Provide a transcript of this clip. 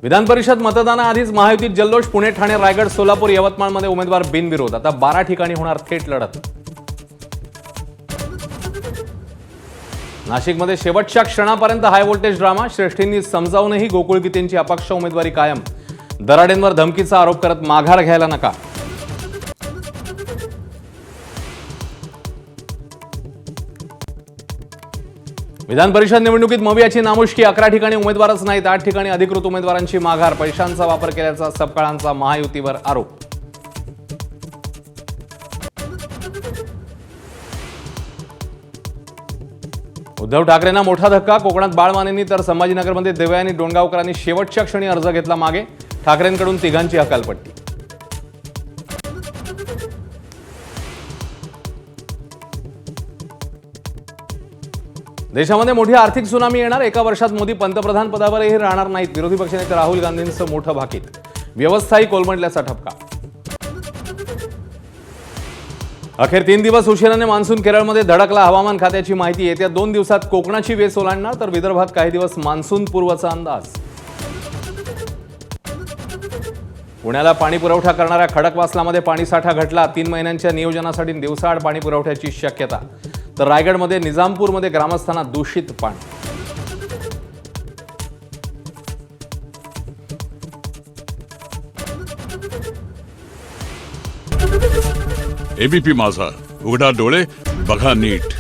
विधान परिषद मतदानाआधीच महायुतीत जल्लोष. पुणे, ठाणे, रायगड, सोलापूर, यवतमाळमध्ये उमेदवार बिनविरोध. आता 12 ठिकाणी होणार थेट लढत. नाशिकमध्ये शेवटच्या क्षणापर्यंत हाय व्होल्टेज ड्रामा. श्रेष्ठींनी समजावूनही गोकुळ गीतेंची अपक्ष उमेदवारी कायम. दराडेंवर धमकीचा आरोप करत माघार घ्यायला नकार. विधान परिषद निवडणुकीत मवियाची नामुष्की. 11 ठिकाणी उमेदवारच नाहीत, 8 ठिकाणी अधिकृत उमेदवारांची माघार. पैशांचा वापर केल्याचा सबकाळांचा महायुतीवर आरोप. उद्धव ठाकरेंना मोठा धक्का. कोकणात बाळमानेंनी तर संभाजीनगरमध्ये देवयानी डोणगावकरांनी शेवटच्या क्षणी अर्ज घेतला मागे. ठाकरेंकडून तिघांची हकालपट्टी. देशामध्ये मोठी आर्थिक सुनामी येणार. एका वर्षात मोदी पंतप्रधान पदावरही राहणार नाहीत. विरोधी पक्षनेते राहुल गांधींचं मोठं भाकीत. व्यवस्थाही कोलमडल्याचा ठपका. अखेर 3 दिवस उशिराने मान्सून केरळमध्ये धडकला. हवामान खात्याची माहिती. येत्या 2 दिवसात कोकणाची वेस ओलांडणार, तर विदर्भात काही दिवस मान्सून पूर्वचा अंदाज. पुण्याला पाणी पुरवठा करणाऱ्या खडकवासलामध्ये पाणीसाठा घटला. 3 महिन्यांच्या नियोजनासाठी दिवसाआड पाणी पुरवठ्याची शक्यता. तर रायगडमध्ये निजामपूरमध्ये ग्रामस्थांना दूषित पाणी. एबीपी माझा, उघडा डोळे बघा नीट.